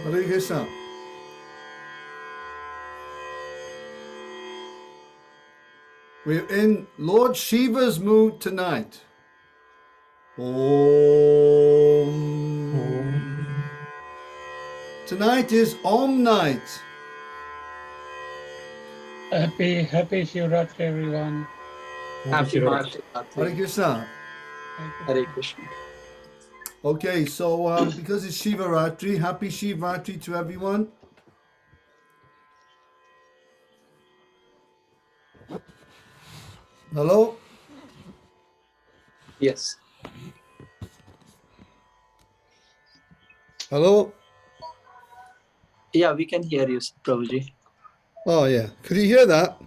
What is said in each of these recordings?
Hare Krishna. We're in Lord Shiva's mood tonight. Om. Tonight is Om night. Happy Shivratri, everyone. Happy Shivratri. Hare Krishna. Hare Krishna. Okay, so because it's Shivaratri, happy Shivaratri to everyone. Hello? Yes. Hello? Yeah, we can hear you, Prabhuji. Oh, yeah. Could you hear that?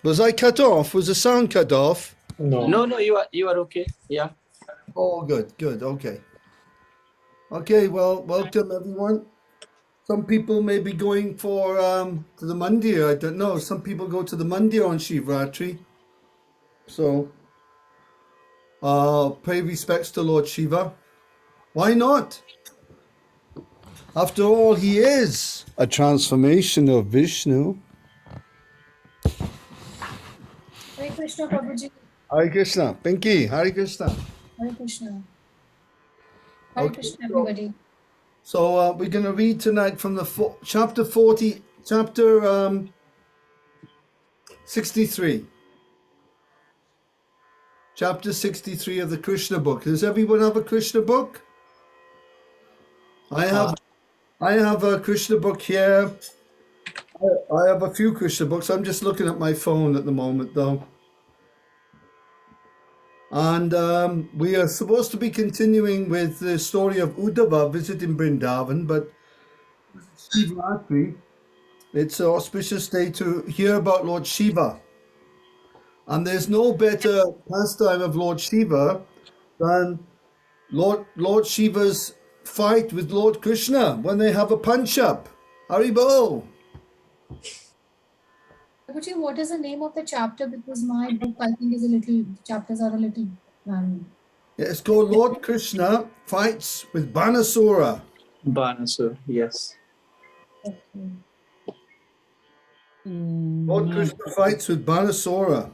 Was I cut off? Was the sound cut off? No, you are okay. Yeah. Oh, good, okay. Okay, well, welcome everyone. Some people may be going for to the mandir. I don't know. Some people go to the mandir on Shivratri. So, pay respects to Lord Shiva. Why not? After all, he is a transformation of Vishnu. Hare Krishna, Prabhuji. Hare Krishna. Pinky, Hare Krishna. Hare Krishna. Hare Okay, Krishna, everybody. So we're going to read tonight from the chapter 63. Chapter 63 of the Krishna book. Does everyone have a Krishna book? I have a Krishna book here. I have a few Krishna books. I'm just looking at my phone at the moment, though. And we are supposed to be continuing with the story of Uddhava visiting Vrindavan, but Shivratri, it's an auspicious day to hear about Lord Shiva. And there's no better pastime of Lord Shiva than Lord Shiva's fight with Lord Krishna when they have a punch-up. Haribol. Prabhuji, what is the name of the chapter? Because my book, I think, chapters are a little. Yeah, it's called Lord Krishna Fights with Banasura. Banasur, yes. Okay. Lord Krishna fights with Banasura.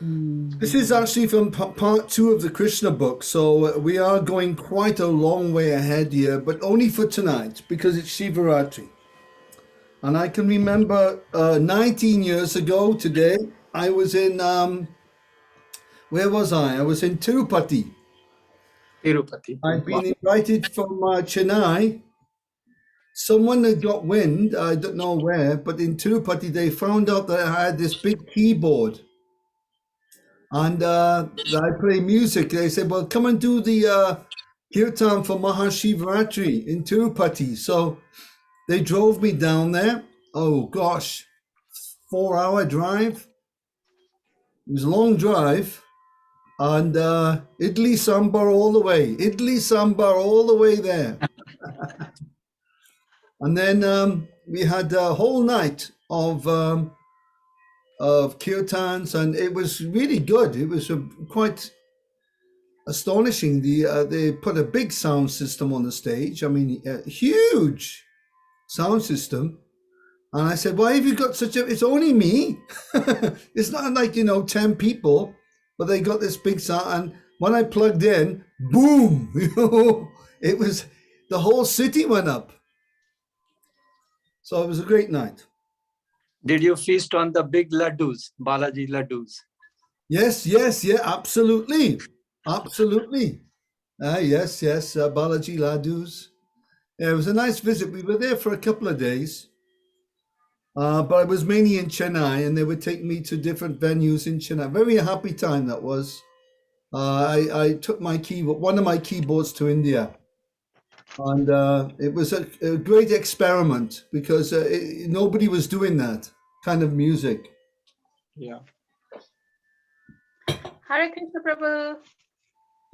This is actually from part 2 of the Krishna book, so we are going quite a long way ahead here, but only for tonight because it's Shivaratri. And I can remember 19 years ago today, I was in, where was I? I was in Tirupati. I'd been invited from Chennai. Someone had got wind, I don't know where, but in Tirupati they found out that I had this big keyboard. And I play music. They said, well, come and do the kirtan for Mahashivratri in Tirupati. So they drove me down there. Oh gosh, 4-hour drive. It was a long drive, and idli sambar all the way. Idli sambar all the way there. And then we had a whole night of kirtans, and it was really good. It was quite astonishing. They put a big sound system on the stage. I mean, a huge sound system. And I said, why have you got such a, it's only me. It's not like, 10 people, but they got this big sound. And when I plugged in, boom, it was, the whole city went up. So it was a great night. Did you feast on the big laddus, Balaji laddus? Yes, yeah, absolutely. Absolutely. Yes, Balaji Ladus. Yeah, it was a nice visit. We were there for a couple of days. But I was mainly in Chennai, and they would take me to different venues in Chennai. Very happy time that was. I took one of my keyboards to India, and it was a great experiment because nobody was doing that kind of music. Yeah. Hare Krishna, Prabhu.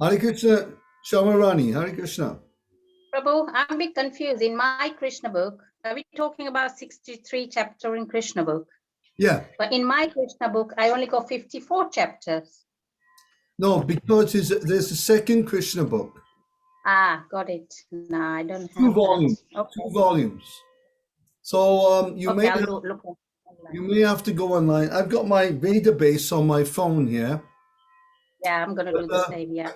Hare Krishna, Shamarani. Hare Krishna. Prabhu, I'm a bit confused. In my Krishna book, are we talking about 63 chapter in Krishna book? Yeah. But in my Krishna book, I only got 54 chapters. No, because there's a second Krishna book. Ah, got it. No, I don't have 2 volumes. that. Okay. 2 volumes. So you Okay, may I'll have, look online. you may have to go online. I've got my database on my phone here. Yeah, I'm gonna do the same. Yeah.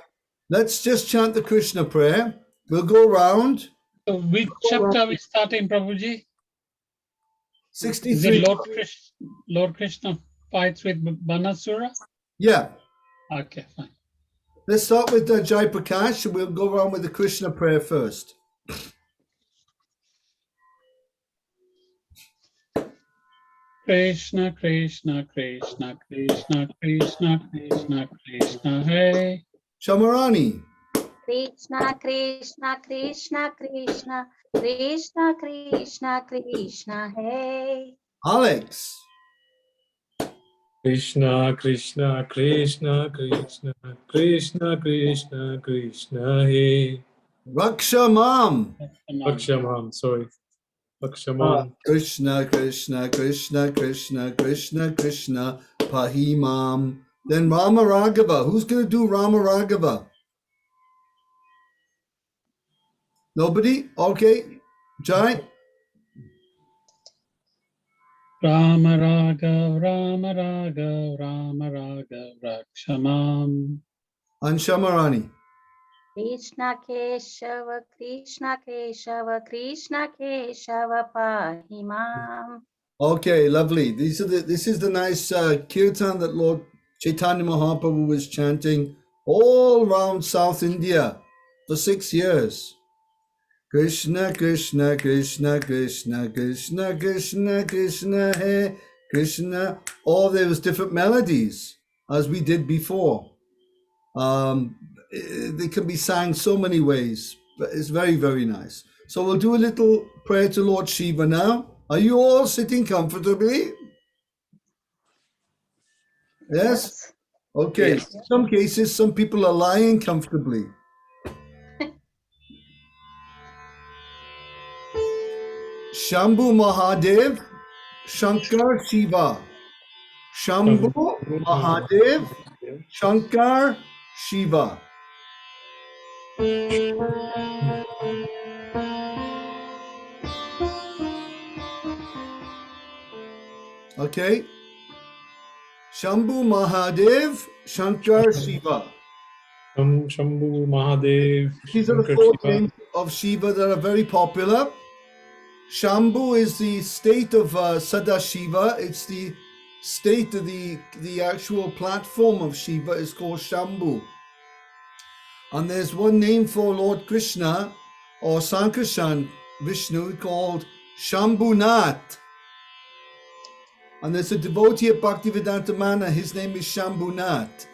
Let's just chant the Krishna prayer. We'll go around. So which chapter are we starting, Prabhuji? Is 63. it Lord Krishna fights with Banasura? Yeah. Okay, fine. Let's start with Jai Prakash, and we'll go around with the Krishna prayer first. Krishna, Krishna, Krishna, Krishna, Krishna, Krishna, Krishna, Hare. Shamarani. Krishna, Krishna, Krishna, Krishna, Krishna, Krishna, Krishna, hey. Alex. Krishna, Krishna, Krishna, Krishna, Krishna, Krishna, Krishna, Hey. Rakshamam. Lakshamam, sorry. Lakshamam. Krishna, Krishna, Krishna, Krishna, Krishna, Krishna, Pahimam. Then Rama Raghava. Who's going to do Rama Raghava? Nobody? Okay. Jai? Rama Raghav, Rama Raghav, Rama Raghav, Rakshamam. And Shamarani. Krishna Keshava, Krishna Keshava, Krishna Keshava, Pahimam. Okay, lovely. This is the nice kirtan that Lord Chaitanya Mahaprabhu was chanting all around South India for 6 years. Krishna, Krishna, Krishna, Krishna, Krishna, Krishna, Krishna, Hey, Krishna. All there was different melodies, as we did before. They can be sang so many ways, but it's very, very nice. So we'll do a little prayer to Lord Shiva now. Are you all sitting comfortably? Yes? Okay. Yes. In some cases, some people are lying comfortably. Shambhu Mahadev, Shankar Shiva. Shambhu Mahadev, Shankar Shiva. Okay. Shambhu Mahadev, Shankar Shiva. Shambhu Mahadev. These are the Shankar 4 Shiva. names of Shiva that are very popular. Shambhu is the state of Sadashiva. It's the state of the actual platform of Shiva is called Shambhu. And there's one name for Lord Krishna or Sankarshan Vishnu called Shambhunath. And there's a devotee at Bhaktivedanta Mana, his name is Shambhunath.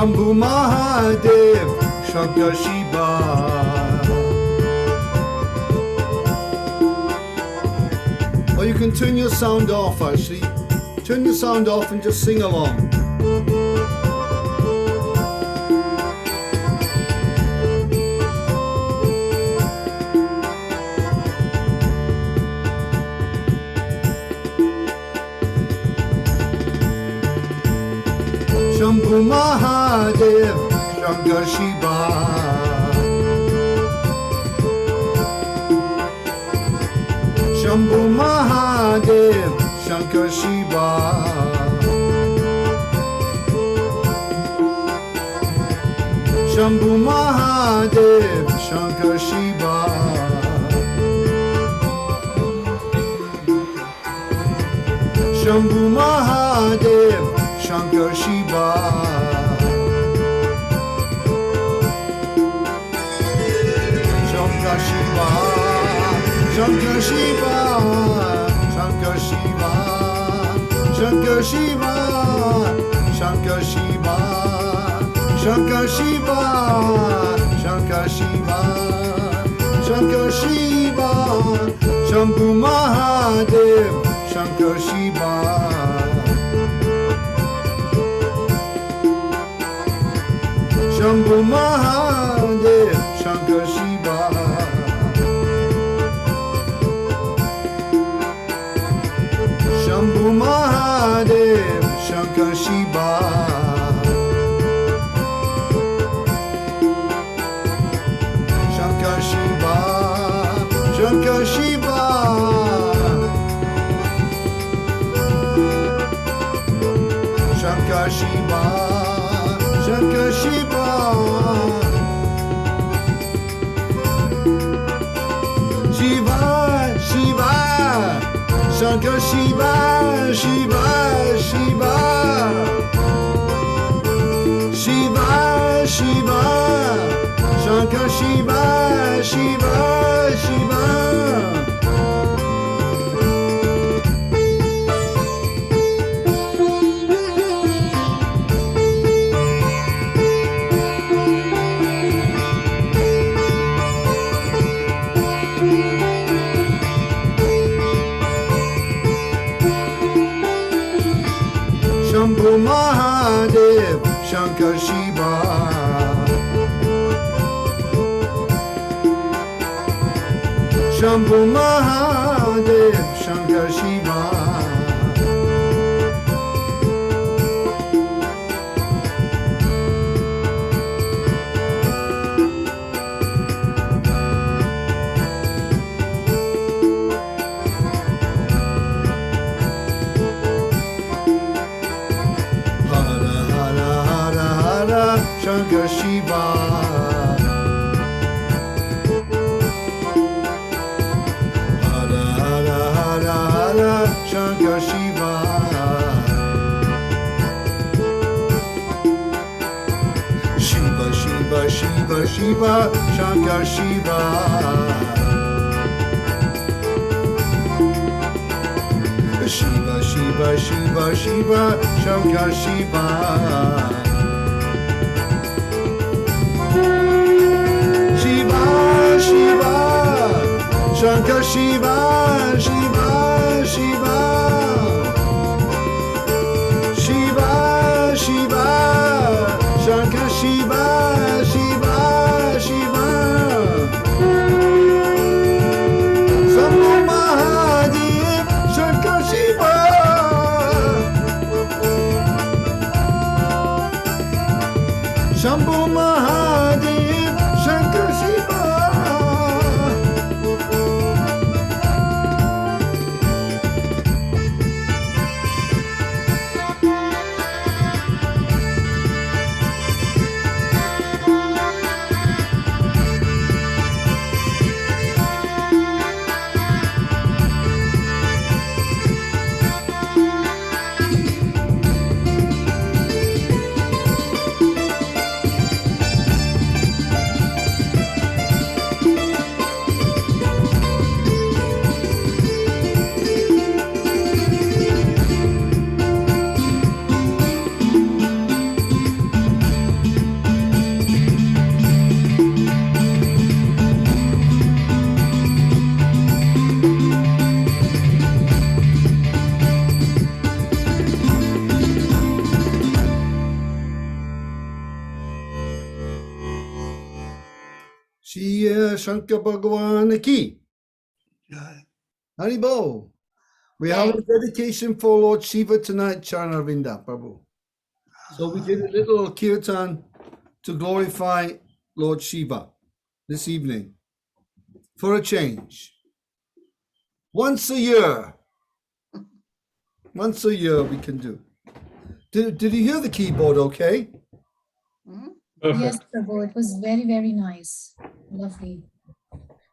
Shambhu Mahadev, Shankar Shiva. Or you can turn your sound off actually. Turn your sound off and just sing along. Shambhu Mahadev, Shankar Shiva. Shambhu Mahadev, Shankar Shiva. Shambhu Mahadev, Shankar Shiva. Shambhu Mahadev, Shankar Shiva. Shankar Shiva, Shankar Shiva, Shankar Shiva, Shankar Shiva, Shankar Shiva, Shankar Shiva, Shankar Shiva, Shankar Shiva, Shambhu Mahadev, Shankar Shiva. Shambhu Mahadev, Shankar Shiva. Shambhu Mahadev, Shankar Shiva. Shankar Shiva, Shankar Shiva. Shankar Shiva, Shankar Shiva. Shiva, Shiva, Shankar Shiva, Shiva, Shiva. Shiva, Shiva, Shankar Shiva, Shiva, Shiva. Shambhu Mahadev, Shankar Shiva. Shambhu Mahadev, Shankar Shiva. Shankar Shiva. Hara Hara Hara Hara Shankar Shiva. Shiva Shiva Shiva Shiva Shankar Shiva. Shiva Shiva Shiva Shiva Shankar Shiva. Shiva, Shiva, Shankar Shiva, Shiva, Shiva. Shiva, Shiva, Shankar Shiva, Shiva, Shiva. Shambhu Mahadev, Shankar Shiva. Shambhu Mahadev, Shankar Shiva. Shankar Bhagavan ki. Haribo. We have a dedication for Lord Shiva tonight, Charnavinda Prabhu. So we did a little kirtan to glorify Lord Shiva this evening for a change. Once a year we can do. Did you hear the keyboard okay? Yes, Perfect. Prabhu, it was very, very nice. Lovely.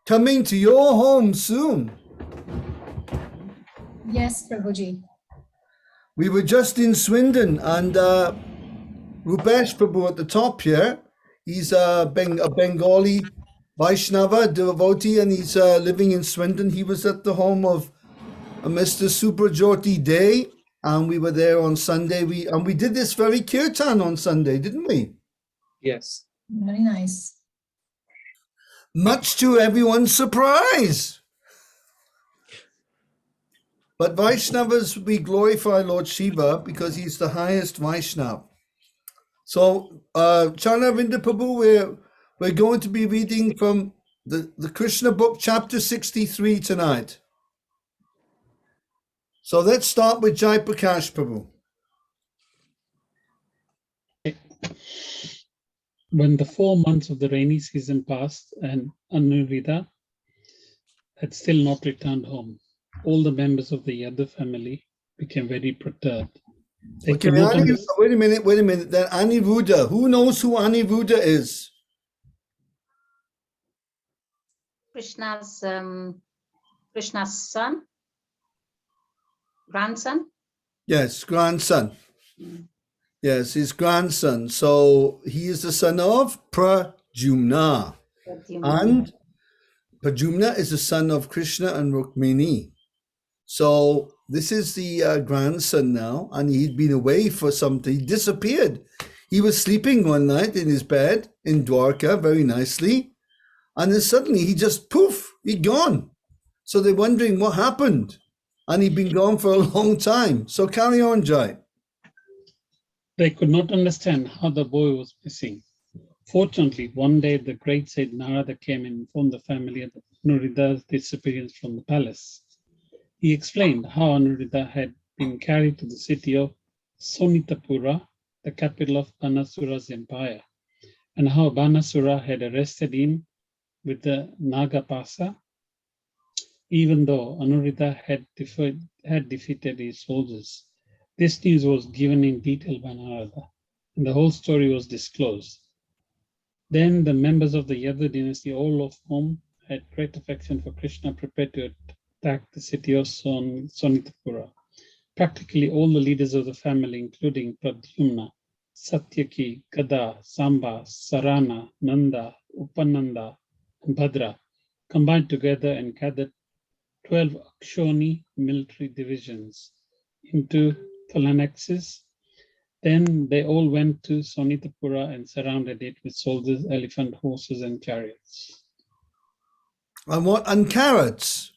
Coming to your home soon. Yes, Prabhuji. We were just in Swindon and Rupesh Prabhu at the top here. He's a Bengali Vaishnava devotee and he's living in Swindon. He was at the home of Mr. Suprajoti Day and we were there on Sunday. We did this very kirtan on Sunday, didn't we? Yes. Very nice. Much to everyone's surprise. But Vaishnavas, we glorify Lord Shiva because he's the highest Vaishnav. So, Charnavinda Prabhu, we're going to be reading from the Krishna book, chapter 63 tonight. So let's start with Jai Prakash Prabhu. When the 4 months of the rainy season passed and Anuruddha had still not returned home, all the members of the Yadu family became very perturbed. They Okay, could not wait a minute. Then Aniruddha, who knows who Aniruddha is? Krishna's son, grandson. Yes, grandson. Yes, his grandson. So he is the son of Pradyumna. And Pradyumna is the son of Krishna and Rukmini. So this is the grandson now, and he'd been away for something. He disappeared. He was sleeping one night in his bed in Dwarka very nicely, and then suddenly he just poof, he'd gone. So they're wondering what happened, and he'd been gone for a long time. So carry on, Jai. They could not understand how the boy was missing. Fortunately, one day the great sage Narada came and informed the family of Anuruddha's disappearance from the palace. He explained how Anuruddha had been carried to the city of Sonitapura, the capital of Banasura's empire, and how Banasura had arrested him with the Nagapasa, even though Anuruddha had defeated his soldiers. This news was given in detail by Narada, and the whole story was disclosed. Then the members of the Yadu dynasty, all of whom had great affection for Krishna, prepared to attack the city of Sonitapura. Practically all the leaders of the family, including Pradyumna, Satyaki, Gada, Samba, Sarana, Nanda, Upananda, and Bhadra, combined together and gathered 12 Akshoni military divisions into phalanxes. Then they all went to Sonitapura and surrounded it with soldiers, elephant, horses, and chariots. And carrots?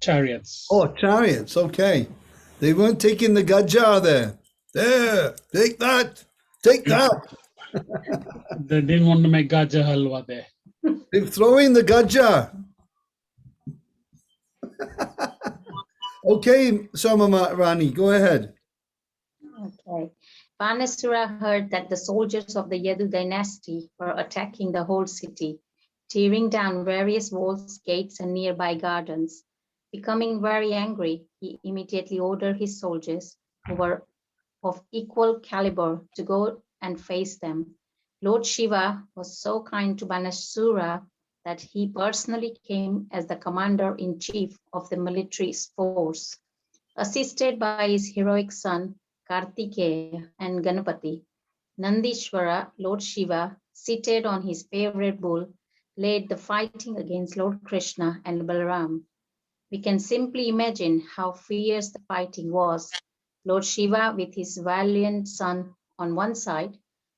Chariots. Oh, chariots, okay. They weren't taking the gajar there. There, take that, take that. They didn't want to make gaja halwa there. They're throwing the gajar. Okay, Samama Rani, go ahead. Okay. Banasura heard that the soldiers of the Yadu dynasty were attacking the whole city, tearing down various walls, gates, and nearby gardens. Becoming very angry, he immediately ordered his soldiers, who were of equal caliber, to go and face them. Lord Shiva was so kind to Banasura that he personally came as the commander-in-chief of the military force. Assisted by his heroic son, Kartikeya and Ganapati, Nandishvara, Lord Shiva, seated on his favorite bull, led the fighting against Lord Krishna and Balaram. We can simply imagine how fierce the fighting was. Lord Shiva with his valiant son on one side,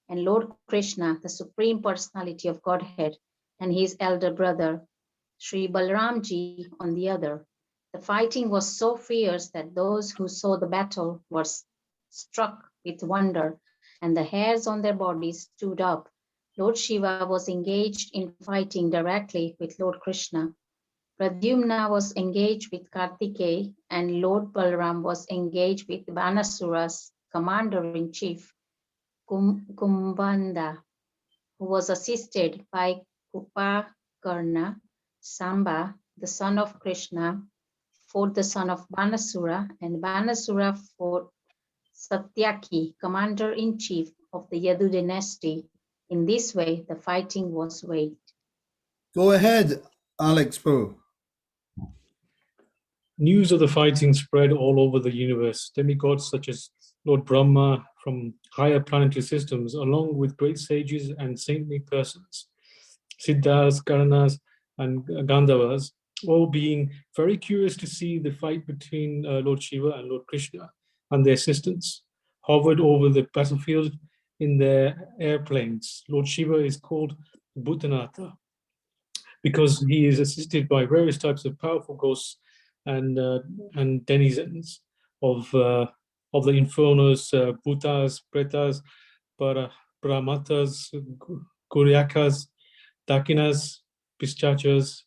and Lord Krishna, the Supreme Personality of Godhead, and his elder brother, Sri Balaramji, on the other. The fighting was so fierce that those who saw the battle were struck with wonder, and the hairs on their bodies stood up. Lord Shiva was engaged in fighting directly with Lord Krishna. Pradyumna was engaged with Kartikeya, and Lord Balaram was engaged with Banasura's commander-in-chief, Kumbhanda, who was assisted by Kupakarna, Samba, the son of Krishna, fought the son of Banasura, and Banasura fought Satyaki, commander-in-chief of the Yadu dynasty. In this way, the fighting was waged. Go ahead, Alex Bro. News of the fighting spread all over the universe. Demigods such as Lord Brahma from higher planetary systems, along with great sages and saintly persons, Siddhas, Karanas, and Gandhavas, all being very curious to see the fight between Lord Shiva and Lord Krishna and their assistants, hovered over the battlefield in their airplanes. Lord Shiva is called Bhutanatha because he is assisted by various types of powerful ghosts and denizens of the infernos, bhutas, pretas, paramatas, kuryakas, dakinas, pichachas,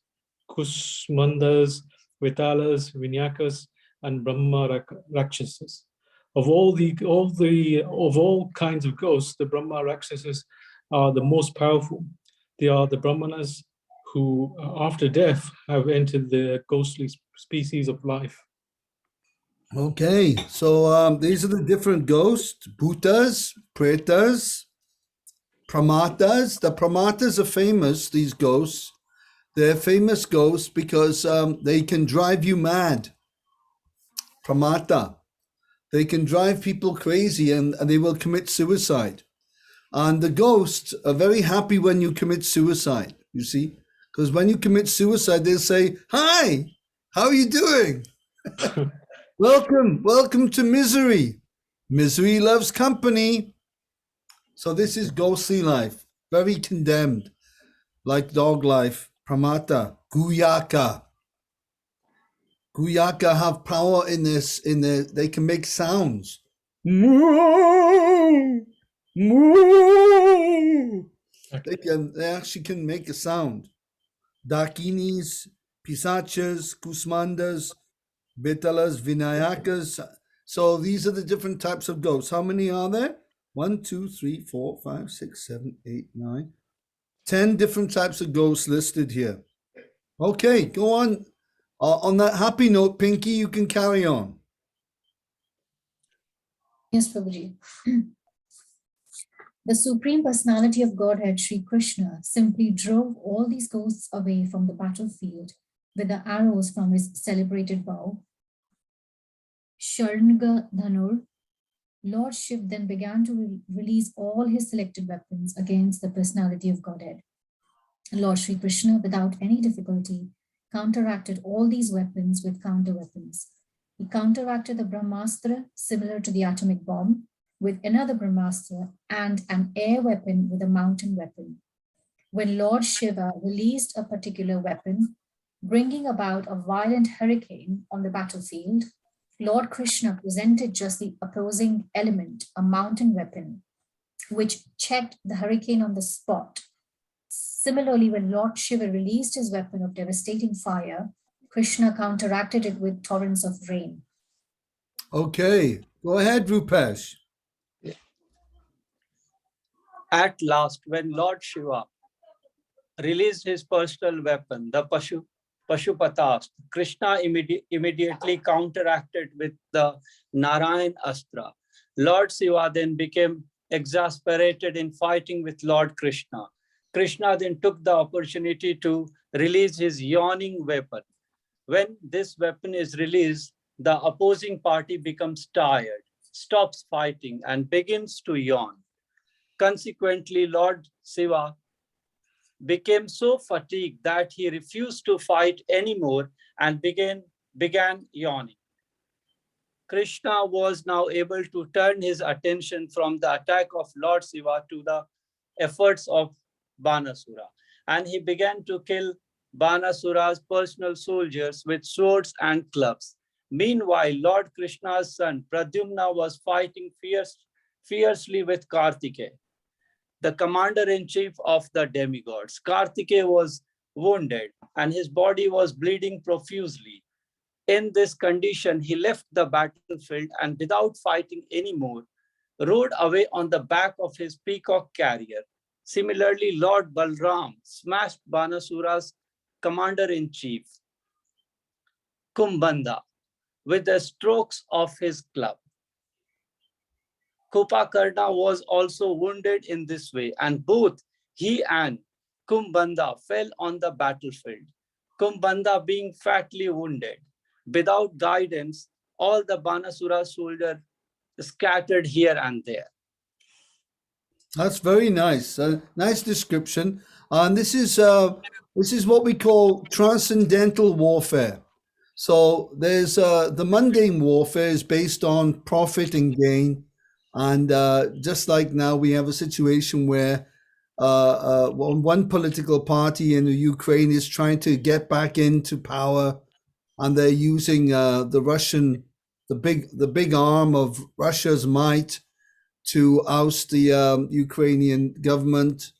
kusmandas, vitalas, vinyakas, and brahma rakshasas. Of all kinds of ghosts, the Brahma Rakshasas are the most powerful. They are the Brahmanas who, after death, have entered the ghostly species of life. Okay, so these are the different ghosts: bhutas, pretas, pramatas. The pramatas are famous, these ghosts. They're famous ghosts because they can drive you mad. Pramata. They can drive people crazy and they will commit suicide. And the ghosts are very happy when you commit suicide, you see? Because when you commit suicide, they'll say, "Hi, how are you doing? Welcome to misery. Misery loves company." So this is ghostly life, very condemned, like dog life. Pramata, Guyaka. Guyaka have power in this. They can make sounds. Moo, moo. They actually can make a sound. Dakinis, Pisachas, Kusmandas, Betalas, Vinayakas. So these are the different types of ghosts. How many are there? 1, 2, 3, 4, 5, 6, 7, 8, 9. 10 different types of ghosts listed here. Okay, go on. On that happy note, Pinky, you can carry on. Yes, Prabhuji. The Supreme Personality of Godhead, Sri Krishna, simply drove all these ghosts away from the battlefield with the arrows from his celebrated bow, Sharnaga Dhanur. Lord Shiv then began to release all his selected weapons against the Personality of Godhead. Lord Sri Krishna, without any difficulty, counteracted all these weapons with counter weapons. He counteracted the Brahmastra, similar to the atomic bomb, with another Brahmastra and an air weapon with a mountain weapon. When Lord Shiva released a particular weapon, bringing about a violent hurricane on the battlefield, Lord Krishna presented just the opposing element, a mountain weapon, which checked the hurricane on the spot. Similarly, when Lord Shiva released his weapon of devastating fire, Krishna counteracted it with torrents of rain. Okay, go ahead, Rupesh. At last, when Lord Shiva released his personal weapon, the Pashupatastra, Krishna immediately counteracted with the Narayan Astra. Lord Shiva then became exasperated in fighting with Lord Krishna. Krishna then took the opportunity to release his yawning weapon. When this weapon is released, the opposing party becomes tired, stops fighting, and begins to yawn. Consequently, Lord Shiva became so fatigued that he refused to fight anymore and began yawning. Krishna was now able to turn his attention from the attack of Lord Shiva to the efforts of Banasura, and he began to kill Banasura's personal soldiers with swords and clubs. Meanwhile, Lord Krishna's son Pradyumna was fighting fiercely with Kartikeya. the commander-in-chief of the demigods. Kartikeya was wounded and his body was bleeding profusely. In this condition, he left the battlefield and without fighting anymore, rode away on the back of his peacock carrier. Similarly, Lord Balram smashed Banasura's commander-in-chief, Kumbhanda, with the strokes of his club. Kupakarna was also wounded in this way, and both he and Kumbhanda fell on the battlefield. Kumbhanda being fatally wounded. Without guidance, all the Banasura soldiers scattered here and there. That's very nice. Nice description. And this is what we call transcendental warfare. So there's the mundane warfare is based on profit and gain, and just like now we have a situation where one political party in the Ukraine is trying to get back into power, and they're using the big arm of Russia's might to oust the Ukrainian government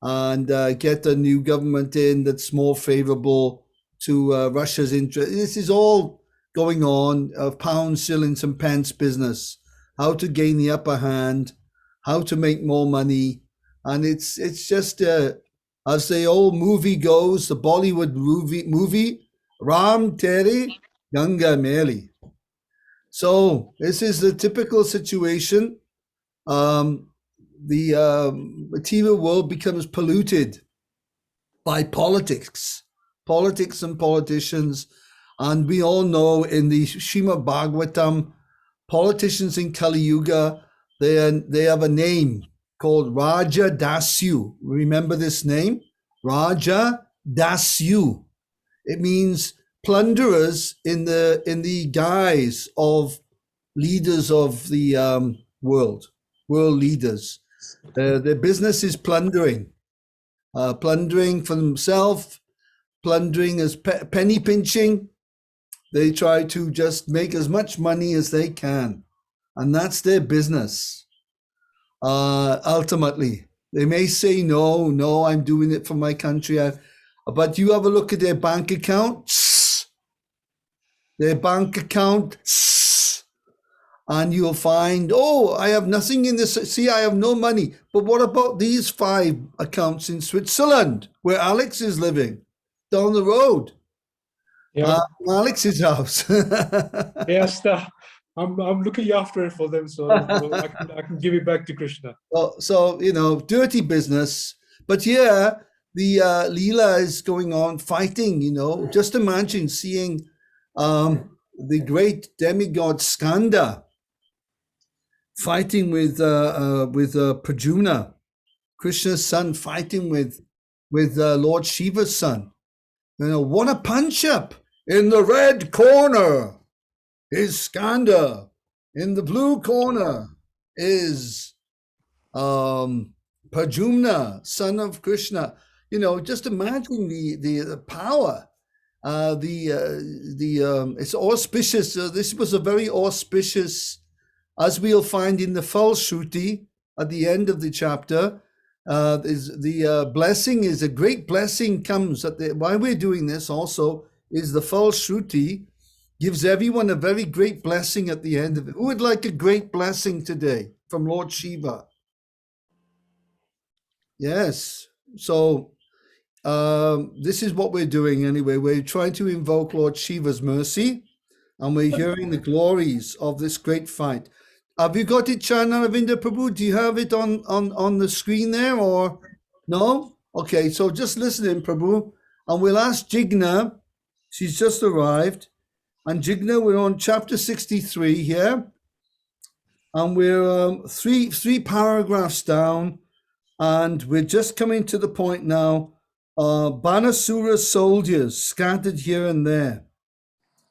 and get a new government in that's more favorable to Russia's interest. This is all going on of pounds, shillings, and pence business. How to gain the upper hand, how to make more money, and it's just as the old movie goes, the Bollywood movie Ram Teri Ganga Meli. So this is the typical situation. The material world becomes polluted by politics and politicians. And we all know in the Srimad Bhagavatam, politicians in Kali Yuga, they have a name called Raja Dasyu. Remember this name? Raja Dasyu. It means plunderers in the guise of leaders of the world leaders. Their business is plundering for themselves, plundering as penny pinching. They try to just make as much money as they can, and that's their business. Ultimately, they may say, no, I'm doing it for my country. But you have a look at their bank account, and you'll find, I have nothing in this. See, I have no money. But what about these 5 accounts in Switzerland, where Alex is living, down the road? Yeah. Alex's house. Yes, I'm looking after it for them, so I can give it back to Krishna. So dirty business. But yeah, the Leela is going on fighting. Just imagine seeing the great demigod Skanda fighting with Prajuna, Krishna's son, fighting with Lord Shiva's son. What a punch up! In the red corner is Skanda. In the blue corner is Prajumna, son of Krishna. Just imagine the power. It's auspicious. This was a very auspicious, as we'll find in the Falshruti at the end of the chapter. The blessing is a great blessing comes why we're doing this also is the Falshruti gives everyone a very great blessing at the end of it. Who would like a great blessing today from Lord Shiva? Yes. So this is what we're doing anyway. We're trying to invoke Lord Shiva's mercy, and we're hearing the glories of this great fight. Have you got it, Charnaravinda Prabhu? Do you have it on the screen there, or no? Okay, so just listen in, Prabhu, and we'll ask Jigna. She's just arrived. And Jigna, we're on chapter 63 here, and we're three paragraphs down, and we're just coming to the point now. Banasura soldiers scattered here and there.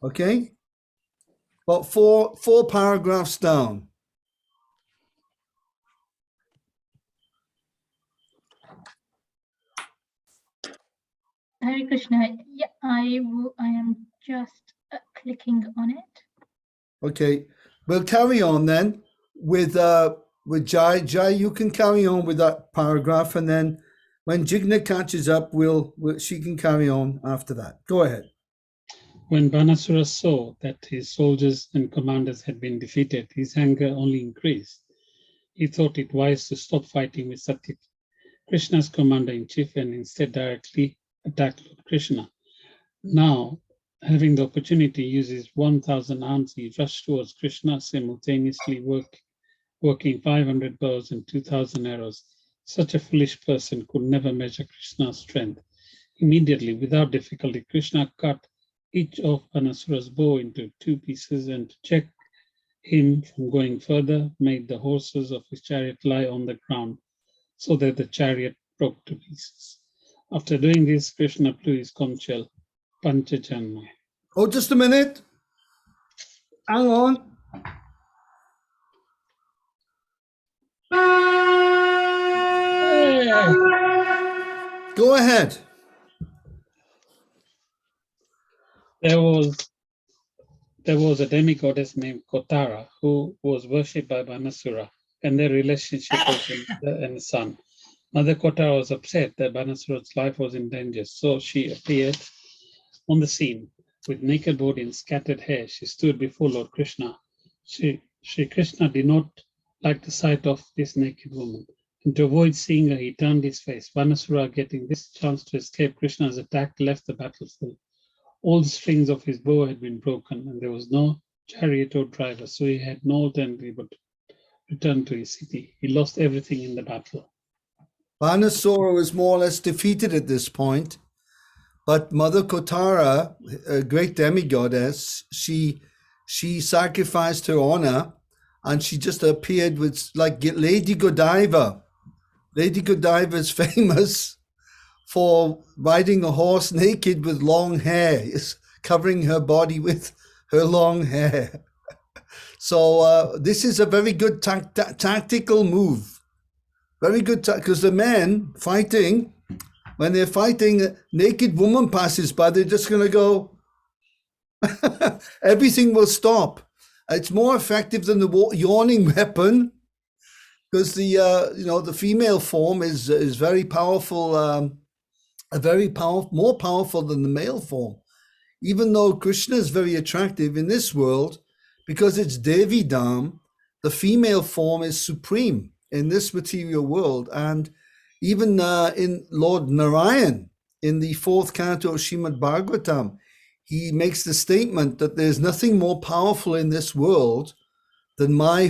Okay? About four paragraphs down. Hare Krishna. Yeah, I am just clicking on it. Okay, we'll carry on then with with Jai. Jai, you can carry on with that paragraph, and then when Jigna catches up, she can carry on after that. Go ahead. When Banasura saw that his soldiers and commanders had been defeated, his anger only increased. He thought it wise to stop fighting with Satyaki, Krishna's commander-in-chief, and instead directly attack Lord Krishna. Now, having the opportunity to use his 1,000 arms, he rushed towards Krishna, simultaneously working 500 bows and 2,000 arrows. Such a foolish person could never measure Krishna's strength. Immediately, without difficulty, Krishna cut each of Banasura's bow into 2 pieces, and to check him from going further, made the horses of his chariot lie on the ground, so that the chariot broke to pieces. After doing this, Krishna blew his conch shell, Panchajanma. Oh, just a minute. Hang on. Go ahead. There was a demigoddess named Kotara who was worshipped by Banasura, and their relationship was a mother and son. Mother Kotara was upset that Banasura's life was in danger, so she appeared on the scene. With naked body and scattered hair, she stood before Lord Krishna. Shri Krishna did not like the sight of this naked woman, and to avoid seeing her, he turned his face. Banasura, getting this chance to escape Krishna's attack, left the battlefield. All the strings of his bow had been broken, and there was no chariot or driver, so he had no alternative but to return to his city. He lost everything in the battle. Banasura was more or less defeated at this point, but Mother Kotara, a great demigoddess, she sacrificed her honor, and she just appeared with, like Lady Godiva. Lady Godiva is famous for riding a horse naked with long hair, covering her body with her long hair. So this is a very good tactical move. Very good, because the men fighting, when they're fighting, a naked woman passes by, they're just going to go, everything will stop. It's more effective than the yawning weapon, because the female form is very powerful, more powerful than the male form. Even though Krishna is very attractive in this world, because it's Devi Dham, the female form is supreme in this material world. And even in Lord Narayan, in the 4th canto of Srimad Bhagavatam, he makes the statement that there's nothing more powerful in this world than than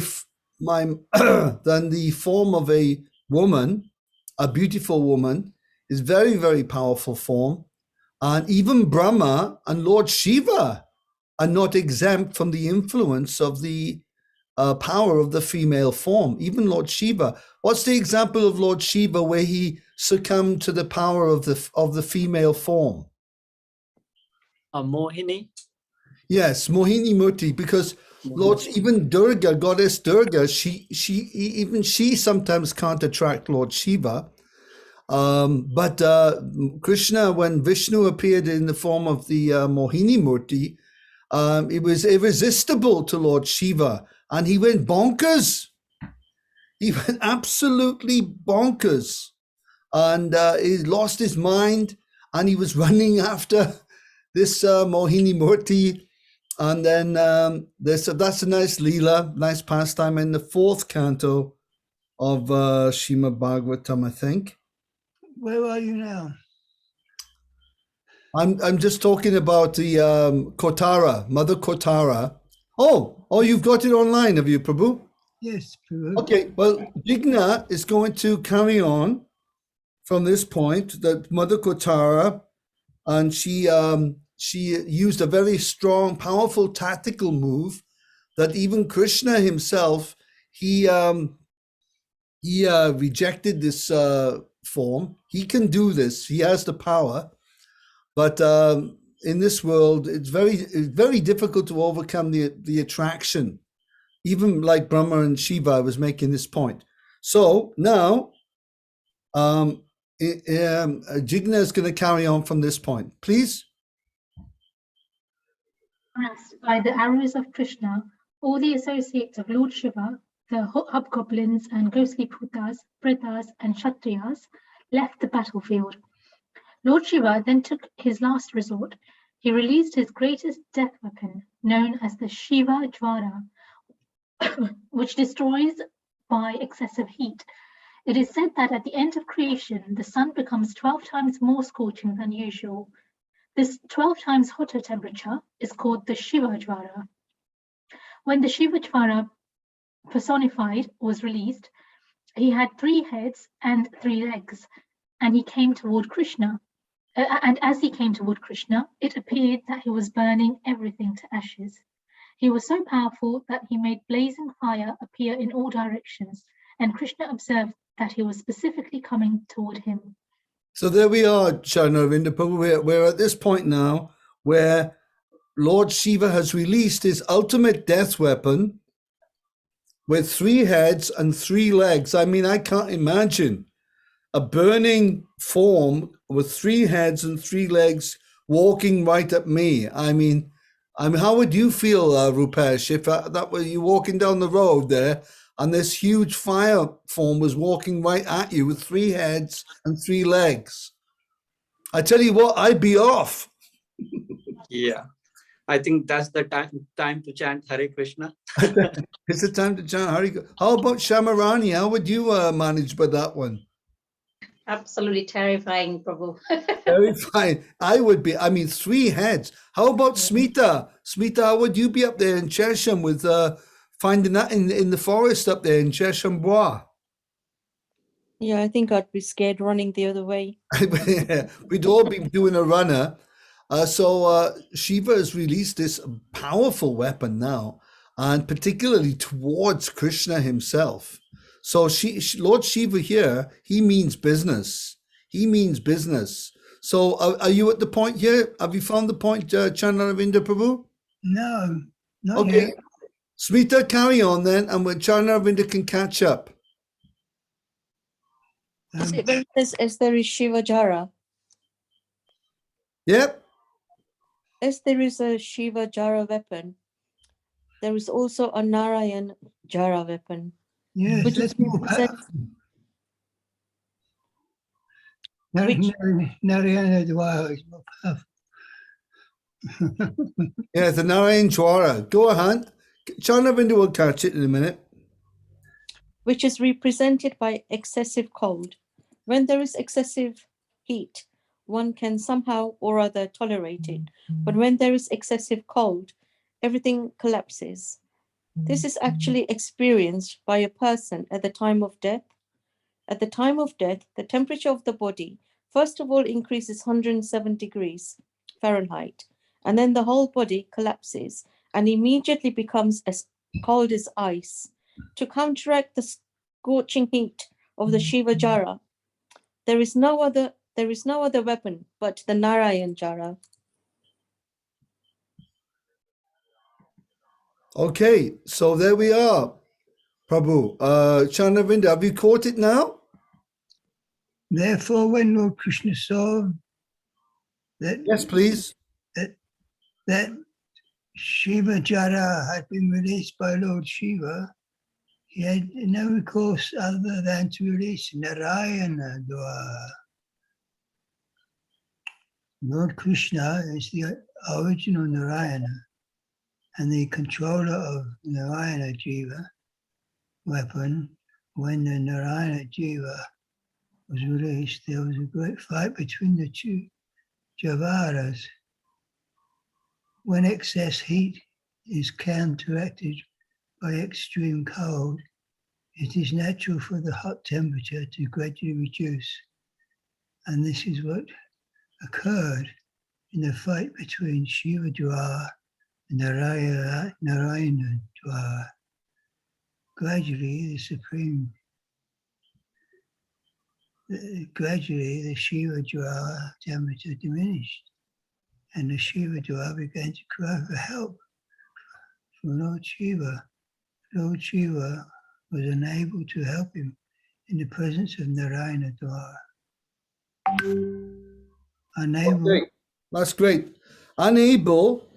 the form of a woman, a beautiful woman, is very, very powerful form. And even Brahma and Lord Shiva are not exempt from the influence of the power of the female form. Even Lord Shiva. What's the example of Lord Shiva where he succumbed to the power of the female form? Mohini. Yes, Mohini Murti, because even Durga, goddess Durga, she sometimes can't attract Lord Shiva. But Krishna, when Vishnu appeared in the form of the Mohini Murti, it was irresistible to Lord Shiva, and he went bonkers. He went absolutely bonkers, and he lost his mind, and he was running after this Mohini Murti. And then that's a nice Leela, nice pastime in the 4th canto of Srimad Bhagavatam, I think. Where are you now? I'm just talking about the Kotara, Mother Kotara. Oh, you've got it online, have you, Prabhu? Yes, Prabhu. Okay, well, Jigna is going to carry on from this point, that Mother Kotara, and she used a very strong, powerful tactical move that even Krishna himself, he rejected this form. He can do this. He has the power. But in this world, it's very difficult to overcome the attraction. Even like Brahma and Shiva was making this point. So now, Jigna is going to carry on from this point. Please. By the arrows of Krishna, all the associates of Lord Shiva the hobgoblins and ghostly bhutas, pretas, and kshatriyas left the battlefield. Lord Shiva then took his last resort. He released his greatest death weapon, known as the Shiva Jvara, which destroys by excessive heat. It is said that at the end of creation, the sun becomes 12 times more scorching than usual. This 12 times hotter temperature is called the Shiva Jvara. When the Shiva Jvara personified was released, he had 3 heads and 3 legs, and he came toward Krishna. And as he came toward Krishna, it appeared that he was burning everything to ashes. He was so powerful that he made blazing fire appear in all directions, and Krishna observed that he was specifically coming toward him. So there we are, Charnaravinda Prabhu. We're at this point now where Lord Shiva has released his ultimate death weapon with 3 heads and 3 legs. I mean, I can't imagine a burning form with 3 heads and 3 legs walking right at me. I mean, how would you feel, Rupesh, if that were you walking down the road there and this huge fire form was walking right at you with 3 heads and 3 legs? I tell you what, I'd be off. Yeah, I think that's the time to chant Hare Krishna. It's the time to chant Hare. How about Shamarani? How would you manage with that one? Absolutely terrifying, Prabhu. Terrifying. I would be. I mean, 3 heads. How about Smita? Smita, how would you be up there in Chesham with finding that in the forest up there in Chesham Bois? Yeah, I think I'd be scared running the other way. We'd all be doing a runner. So Shiva has released this powerful weapon now, and particularly towards Krishna himself. So Lord Shiva here, he means business. He means business. So are you at the point here? Have you found the point, Charnaravinda Prabhu? No, not Okay. yet. Smita, carry on then, and when Charnaravinda can catch up. Is it where it says, as there is Shiva Jara? Yep. As there is a Shiva Jara weapon, there is also a Narayan Jara weapon. Yes, Which that's is more represent- powerful. Narayana Dwara is more powerful. Yeah, the Narayan Jwara. Go ahead. Charnaravinda will catch it in a minute. which is represented by excessive cold. When there is excessive heat, one can somehow or other tolerate it. But when there is excessive cold, everything collapses. This is actually experienced by a person at the time of death. At the time of death, the temperature of the body, first of all, increases 107 degrees Fahrenheit, and then the whole body collapses and immediately becomes as cold as ice. To counteract the scorching heat of the Shiva Jara, there is no other weapon but the Narayan Jara. Okay, so there we are, Prabhu. Charnaravinda, have you caught it now? Therefore, when Lord Krishna saw that, Yes, please. that Shiva Jara had been released by Lord Shiva, he had no recourse other than to release Narayana Dwara. Lord Krishna is the original Narayana and the controller of Narayana Jiva weapon. When the Narayana Jiva was released, there was a great fight between the 2 Javaras. When excess heat is counteracted by extreme cold, it is natural for the hot temperature to gradually reduce. And this is what occurred in the fight between Shiva Dwara and Narayana Dwara. Gradually, the Shiva Dwara temperature diminished, and the Shiva Dwara began to cry for help from Lord Shiva. Lord Shiva was unable to help him in the presence of Narayana Dwara. Unable. Okay, that's great. Unable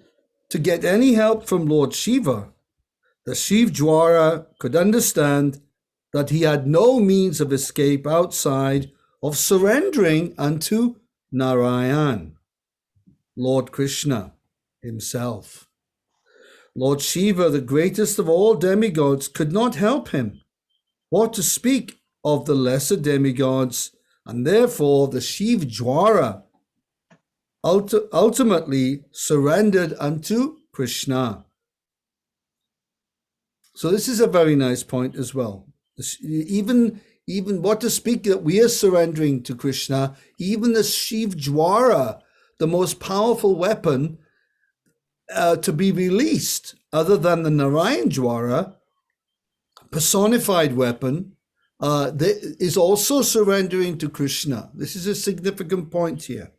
to get any help from Lord Shiva. the Shiv Jwara could understand that he had no means of escape outside of surrendering unto Narayan, Lord Krishna himself. Lord Shiva, the greatest of all demigods, could not help him. What to speak of the lesser demigods, and therefore the Shiv Jwara ultimately surrendered unto Krishna. So this is a very nice point as well. Even what to speak that we are surrendering to Krishna, even the Shiv Jwara, the most powerful weapon to be released, other than the Narayan Jwara, personified weapon, is also surrendering to Krishna. This is a significant point here.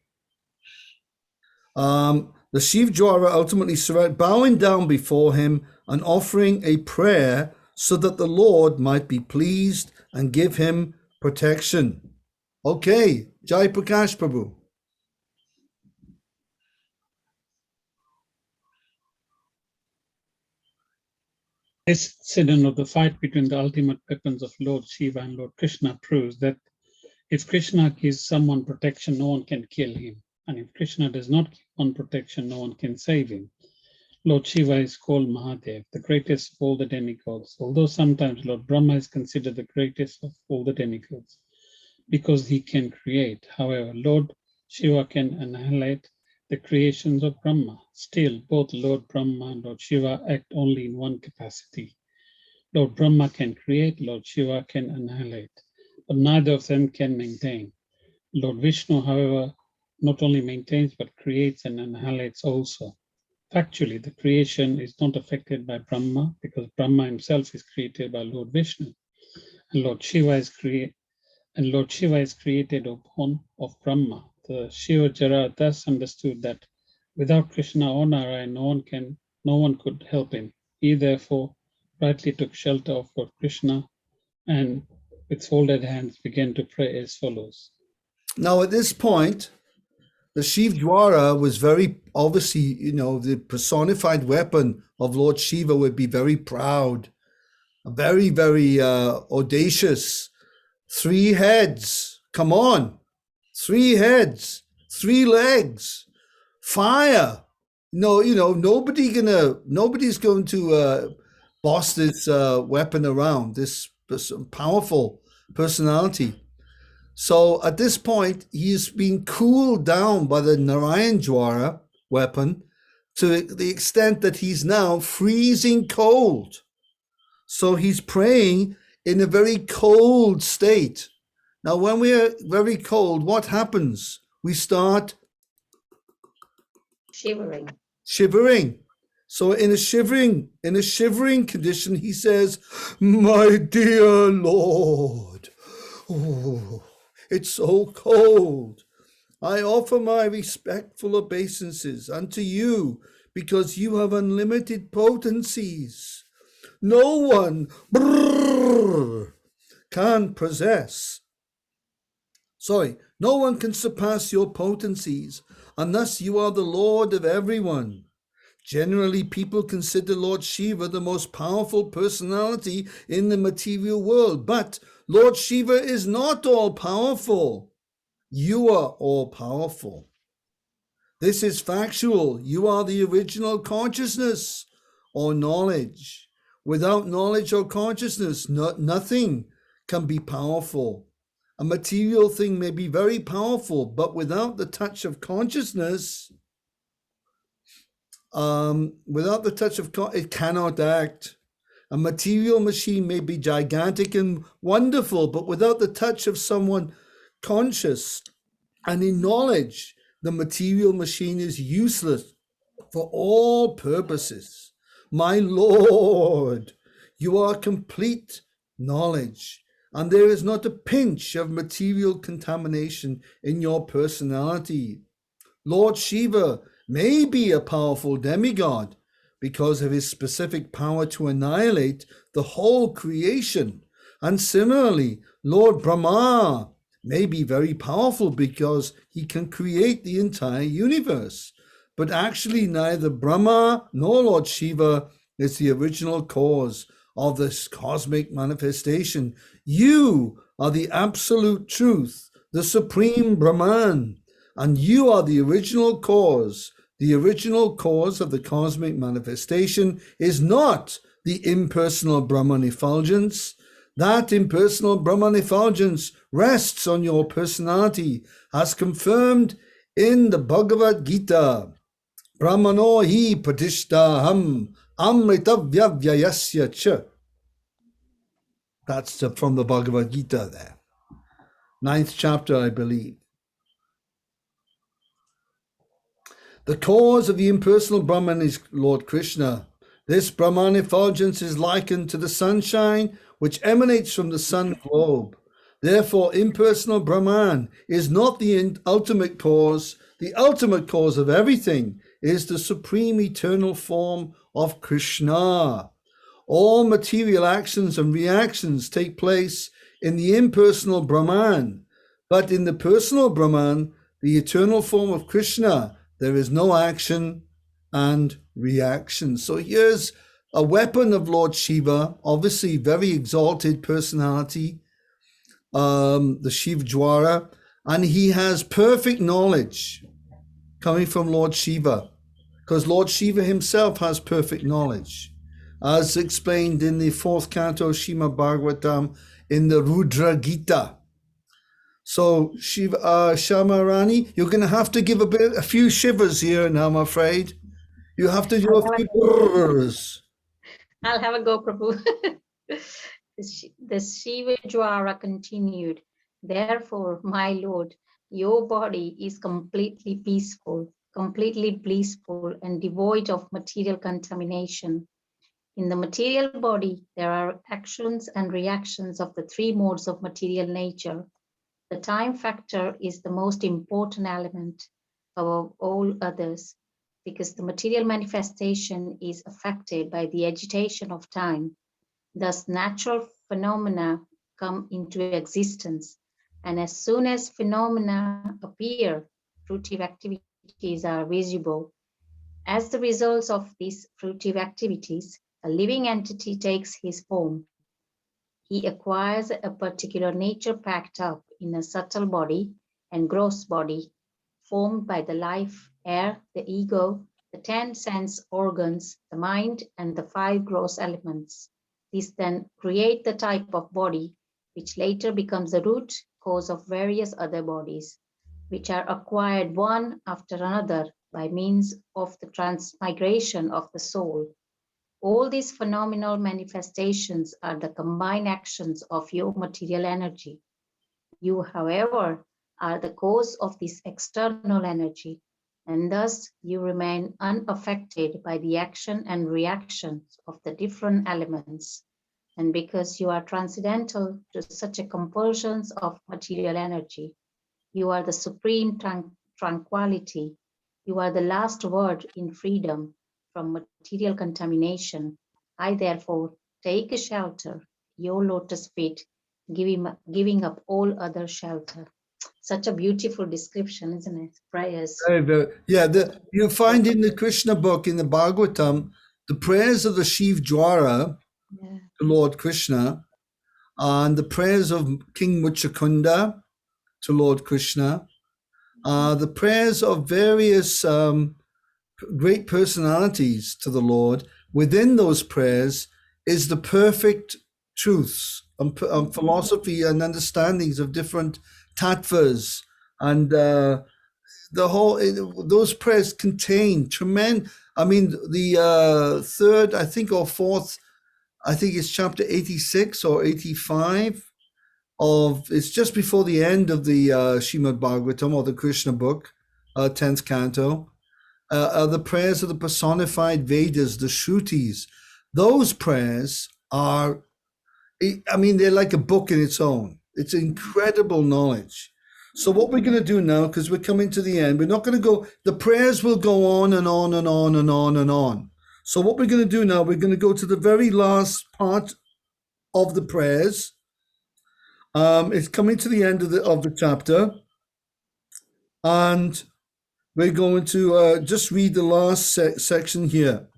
The Shiv Jwara ultimately surrendered, bowing down before him and offering a prayer so that the Lord might be pleased and give him protection. Okay, Jai Prakash Prabhu. This incident of the fight between the ultimate weapons of Lord Shiva and Lord Krishna proves that if Krishna gives someone protection, no one can kill him. And if Krishna does not give one protection, no one can save him. Lord Shiva is called Mahadev, the greatest of all the demigods, although sometimes Lord Brahma is considered the greatest of all the demigods because he can create. However, Lord Shiva can annihilate the creations of Brahma. Still, both Lord Brahma and Lord Shiva act only in one capacity. Lord Brahma can create, Lord Shiva can annihilate, but neither of them can maintain. Lord Vishnu, however, not only maintains but creates and annihilates also. Factually, the creation is not affected by Brahma because Brahma himself is created by Lord Vishnu, and Lord Shiva is created upon of Brahma. The Shiva Jara thus understood that without Krishna or Narayan, no one could help him. He therefore rightly took shelter of Lord Krishna and with folded hands began to pray as follows. Now at this point, the Shiv Jwara was very obviously, the personified weapon of Lord Shiva would be very proud, very, very audacious. 3 heads, come on, 3 heads, 3 legs, fire. No, nobody's going to boss this weapon around, this powerful personality. So at this point, he's been cooled down by the Narayan Jwara weapon to the extent that he's now freezing cold. So he's praying in a very cold state. Now, when we are very cold, what happens? We start shivering. So in a shivering condition, he says, "My dear Lord, oh, it's so cold. I offer my respectful obeisances unto you because you have unlimited potencies. No one can possess. No one can surpass your potencies, and thus you are the Lord of everyone. Generally, people consider Lord Shiva the most powerful personality in the material world, but Lord Shiva is not all-powerful. You are all-powerful. This is factual. You are the original consciousness or knowledge. Without knowledge or consciousness, nothing can be powerful. A material thing may be very powerful, but without the touch of consciousness, it cannot act. A material machine may be gigantic and wonderful, but without the touch of someone conscious and in knowledge, the material machine is useless for all purposes. My Lord, you are complete knowledge, and there is not a pinch of material contamination in your personality. Lord Shiva may be a powerful demigod because of his specific power to annihilate the whole creation. And similarly, Lord Brahma may be very powerful because he can create the entire universe. But actually, neither Brahma nor Lord Shiva It's the original cause of this cosmic manifestation. You are the absolute truth, the supreme Brahman, and you are the original cause. The original cause of the cosmic manifestation is not the impersonal Brahman effulgence. That impersonal Brahman effulgence rests on your personality, as confirmed in the Bhagavad Gita. Brahmano hi pratishtaham amritavyayasya cha. That's from the Bhagavad Gita there. 9th chapter, I believe. The cause of the impersonal Brahman is Lord Krishna. This Brahman effulgence is likened to the sunshine which emanates from the sun globe. Therefore, impersonal Brahman is not the ultimate cause. The ultimate cause of everything is the supreme eternal form of Krishna. All material actions and reactions take place in the impersonal Brahman, but in the personal Brahman, the eternal form of Krishna, there is no action and reaction. So here's a weapon of Lord Shiva, obviously very exalted personality, the Shiv Jwara, and he has perfect knowledge coming from Lord Shiva, because Lord Shiva himself has perfect knowledge, as explained in the 4th canto Srimad Bhagavatam in the Rudra Gita. So Shiva, Shama Rani, you're going to have to give a few shivers here now, I'm afraid. You have to do a few brrrs. I'll have a go, Prabhu. The Shiva Jwara continued. Therefore, my Lord, your body is completely peaceful, completely blissful, and devoid of material contamination. In the material body, there are actions and reactions of the 3 modes of material nature. The time factor is the most important element above all others, because the material manifestation is affected by the agitation of time. Thus, natural phenomena come into existence, and as soon as phenomena appear, fruitive activities are visible. As the results of these fruitive activities, a living entity takes his form. He acquires a particular nature packed up in a subtle body and gross body, formed by the life, air, the ego, the 10 sense organs, the mind, and the 5 gross elements. These then create the type of body, which later becomes the root cause of various other bodies, which are acquired one after another by means of the transmigration of the soul. All these phenomenal manifestations are the combined actions of your material energy. You, however, are the cause of this external energy, and thus you remain unaffected by the action and reactions of the different elements. And because you are transcendental to such a compulsions of material energy, you are the supreme tranquility. You are the last word in freedom from material contamination. I therefore take a shelter, your lotus feet, giving up all other shelter. Such a beautiful description, isn't it? Prayers. Very, very, yeah, you find in the Krishna book, in the Bhagavatam, the prayers of the Shiv Jwara, Yeah. to Lord Krishna, and the prayers of King Muchakunda to Lord Krishna, the prayers of various great personalities to the Lord. Within those prayers is the perfect truths and philosophy and understandings of different tattvas, and the whole, those prayers contain tremendous. I mean, the 3rd, I think, or 4th, I think it's chapter 86 or 85 of, it's just before the end of the Srimad Bhagavatam, or the Krishna book, 10th canto, the prayers of the personified Vedas, the Shrutis. Those prayers are, I mean, they're like a book in its own. It's incredible knowledge. So what we're going to do now, because we're coming to the end, we're not going to go, the prayers will go on and on and on and on and on. So what we're going to do now, we're going to go to the very last part of the prayers. It's coming to the end of the chapter, and we're going to just read the last section here.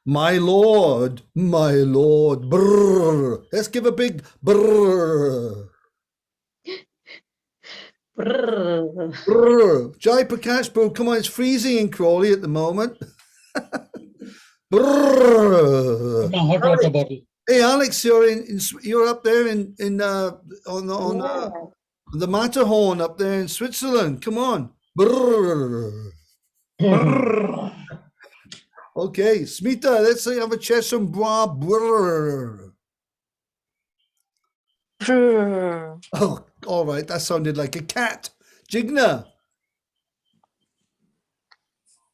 My Lord, brrr. Let's give a big brrr. Brrr. Brrr. Jai Prakash, bro, come on, it's freezing in Crawley at the moment. Brrr. A hot water bottle. Hey, Alex, you're up there on the Matterhorn up there in Switzerland. Come on. Brrr. Okay, Smita, let's say have a chesum bra. Brrr. Oh, all right. That sounded like a cat. Jigna.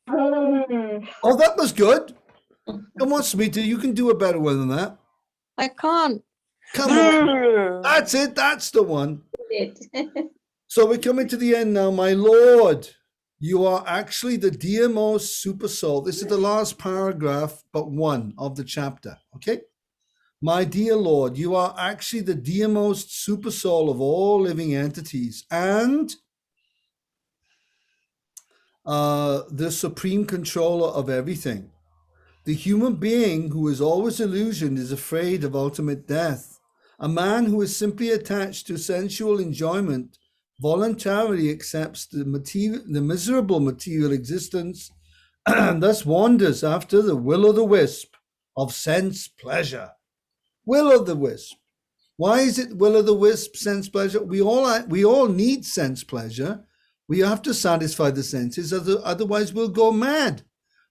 Oh, that was good. Come on, Smita, you can do a better one than that. I can't. Come on. That's it. That's the one. So we're coming to the end now. My Lord, you are actually the dearmost super soul. This is the last paragraph, but one of the chapter. Okay. My dear Lord, you are actually the dearmost super soul of all living entities and the supreme controller of everything. The human being who is always illusioned is afraid of ultimate death. A man who is simply attached to sensual enjoyment voluntarily accepts the miserable material existence and thus wanders after the will-o'-the-wisp of sense pleasure. Will-o'-the-wisp. Why is it will-o'-the-wisp, sense pleasure? We all need sense pleasure. We have to satisfy the senses, otherwise we'll go mad.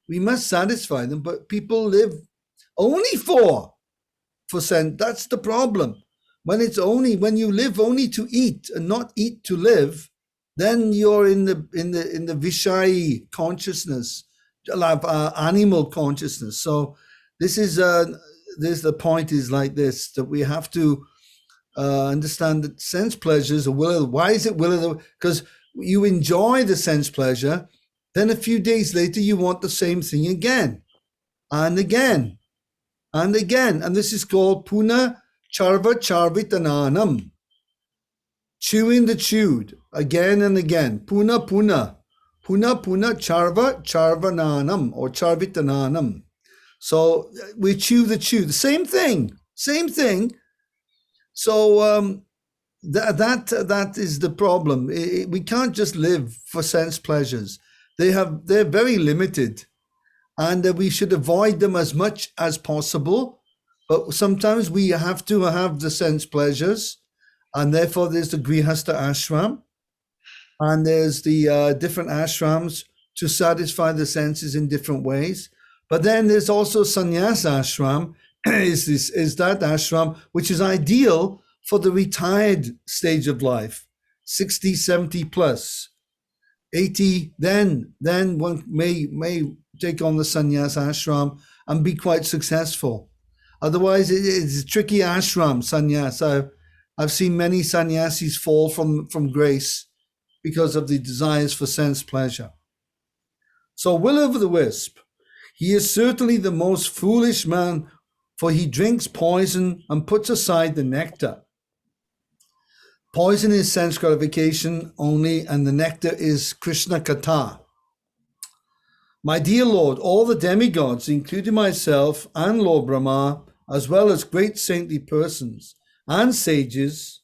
We must satisfy them, but people live only for sense. That's the problem. When you live only to eat and not eat to live, then you're in the Vishai consciousness, animal consciousness. So this is the point is like this, that we have to understand that sense pleasures are why is it because you enjoy the sense pleasure, then a few days later you want the same thing again and again and again, and this is called puna charva charvitananam, chewing the chewed again and again. Puna charva charvananam or charvitananam. So we chew the chew, the same thing. So that is the problem. We can't just live for sense pleasures. They're very limited, and we should avoid them as much as possible. But sometimes we have to have the sense pleasures, and therefore there's the Grihastha ashram, and there's the different ashrams to satisfy the senses in different ways. But then there's also sannyas ashram, is that ashram which is ideal for the retired stage of life, 60, 70 plus, 80. Then one may take on the sannyas ashram and be quite successful. Otherwise, it's a tricky ashram, sannyas. I've seen many sannyasis fall from grace because of the desires for sense pleasure. So will-o'-the-wisp. He is certainly the most foolish man, for he drinks poison and puts aside the nectar. Poison is sense gratification only, and the nectar is Krishna Katha. My dear Lord, all the demigods, including myself and Lord Brahma, as well as great saintly persons and sages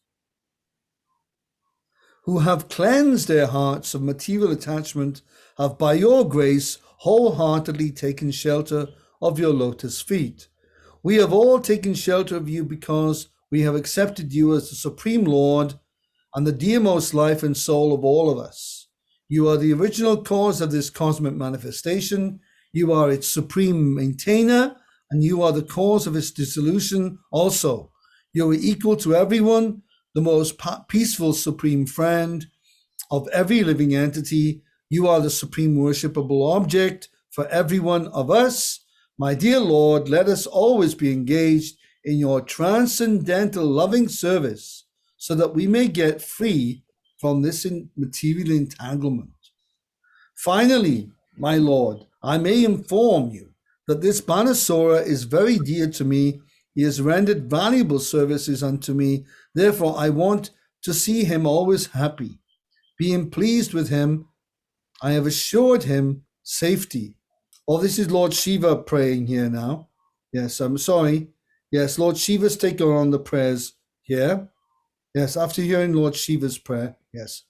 who have cleansed their hearts of material attachment, have by your grace wholeheartedly taken shelter of your lotus feet. We have all taken shelter of you because we have accepted you as the Supreme Lord and the dearmost life and soul of all of us. You are the original cause of this cosmic manifestation. You are its supreme maintainer, and you are the cause of its dissolution also. You are equal to everyone, the most peaceful supreme friend of every living entity. You are the supreme worshipable object for every one of us. My dear Lord, let us always be engaged in your transcendental loving service so that we may get free from this material entanglement. Finally, my Lord, I may inform you that this Banasura is very dear to me. He has rendered valuable services unto me. Therefore, I want to see him always happy. Being pleased with him, I have assured him safety. Oh, this is Lord Shiva praying here now. Yes, I'm sorry. Yes, Lord Shiva's taken on the prayers here. Yes, after hearing Lord Shiva's prayer. Yes.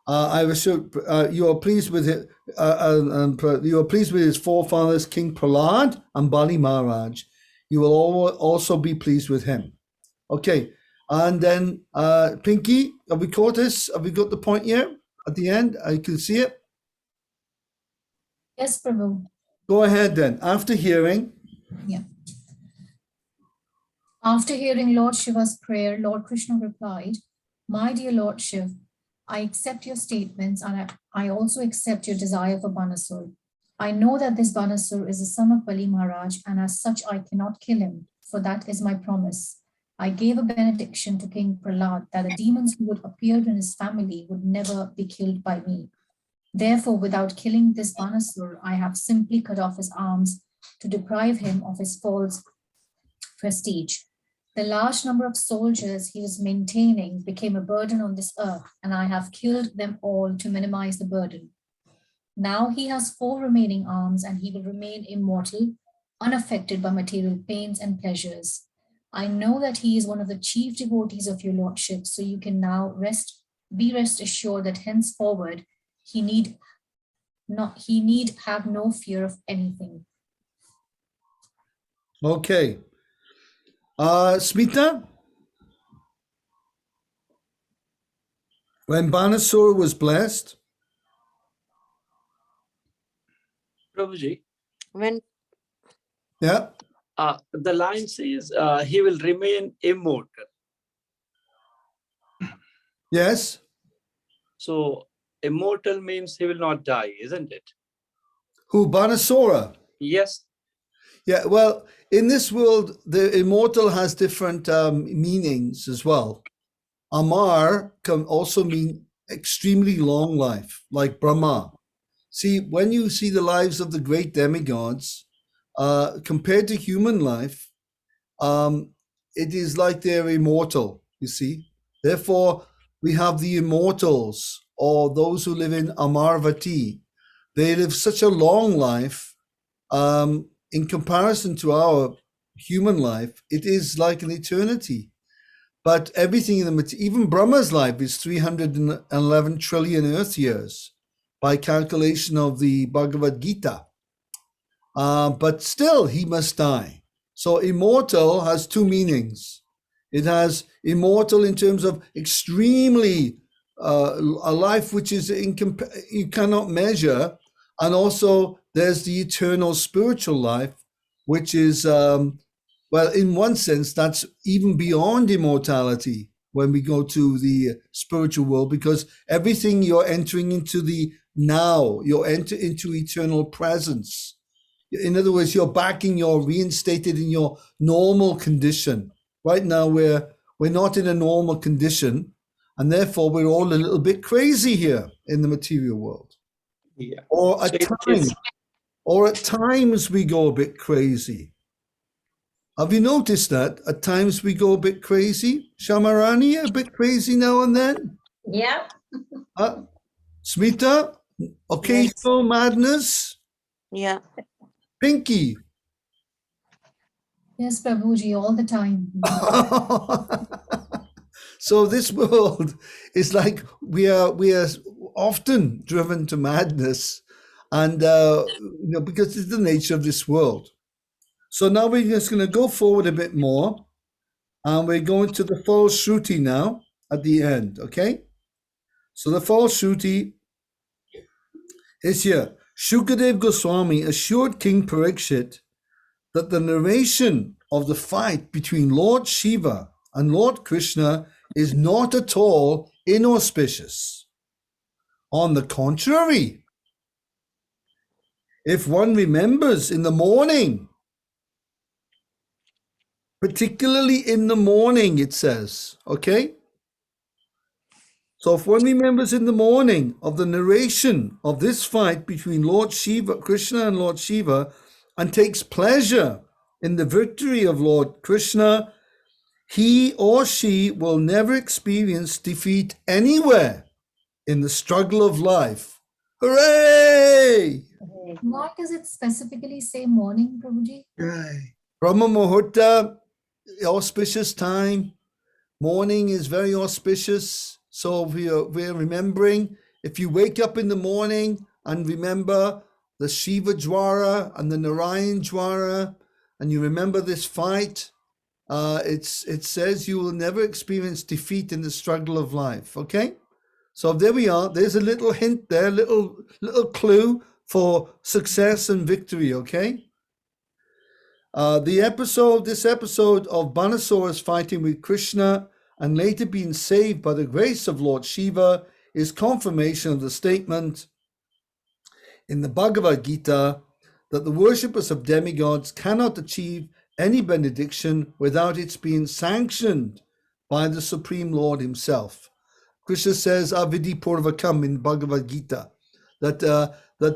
I was sure you are pleased with it. You are pleased with his forefathers, King Prahlad and Bali Maharaj. You will also be pleased with him. Okay, and then Pinky, have we caught this? Have we got the point yet? At the end, I can see it. Yes, Prabhu. Go ahead then. After hearing. Yeah. After hearing Lord Shiva's prayer, Lord Krishna replied, "My dear Lord Shiv, I accept your statements and I also accept your desire for Banasur. I know that this Banasur is the son of Bali Maharaj, and as such I cannot kill him, for that is my promise. I gave a benediction to King Prahlad that the demons who would appear in his family would never be killed by me. Therefore, without killing this Banasur, I have simply cut off his arms to deprive him of his false prestige. The large number of soldiers he was maintaining became a burden on this earth, and I have killed them all to minimize the burden. Now he has 4 remaining arms, and he will remain immortal, unaffected by material pains and pleasures. I know that he is one of the chief devotees of your lordship, so you can now be rest assured that henceforward he need have no fear of anything." Okay. Smita? When Banasur was blessed. Prabhuji, When Yeah. the line says he will remain immortal. Yes. So immortal means he will not die, isn't it? Who, Banasura? Yes. Yeah, well, in this world, the immortal has different meanings as well. Amar can also mean extremely long life, like Brahma. See, when you see the lives of the great demigods, compared to human life, it is like they're immortal, you see. Therefore, we have the immortals, or those who live in Amarvati. They live such a long life. In comparison to our human life, it is like an eternity. But everything in the even Brahma's life is 311 trillion Earth years by calculation of the Bhagavad Gita. But still, he must die. So immortal has 2 meanings. It has immortal in terms of extremely a life which is you cannot measure, and also there's the eternal spiritual life, which is, well, in one sense, that's even beyond immortality when we go to the spiritual world, because everything you're entering into the now, you're into eternal presence. In other words, you're reinstated in your normal condition. Right now, we're not in a normal condition, and therefore we're all a little bit crazy here in the material world. Yeah. Or at times we go a bit crazy. Have you noticed that? At times we go a bit crazy. Shamarani, a bit crazy now and then? Yeah. Smita, occasional madness? yeah, Pinky? Yes, Prabhuji, all the time. So this world is like we are often driven to madness, and because it's the nature of this world. So now we're just going to go forward a bit more, and we're going to the false Shruti now at the end. Okay, so the false Shruti is here. Shukadev Goswami assured King Parikshit that the narration of the fight between Lord Shiva and Lord Krishna is not at all inauspicious. On the contrary, if one remembers in the morning, particularly in the morning, it says, okay? So if one remembers in the morning of the narration of this fight between Lord Shiva, Krishna and Lord Shiva, and takes pleasure in the victory of Lord Krishna, he or she will never experience defeat anywhere in the struggle of life. Hooray! Why does it specifically say morning, Prabhuji? Right. Brahma Muhurta, auspicious time. Morning is very auspicious. So we're remembering, if you wake up in the morning and remember the Shiva Jwara and the Narayan Jwara, and you remember this fight, it says you will never experience defeat in the struggle of life. Okay? So there we are. There's a little hint there, little clue for success and victory. Okay. This episode of Banasura's fighting with Krishna and later being saved by the grace of Lord Shiva is confirmation of the statement in the Bhagavad Gita that the worshippers of demigods cannot achieve any benediction without its being sanctioned by the Supreme Lord himself. Krishna says, Avidi Purvakam in Bhagavad Gita, that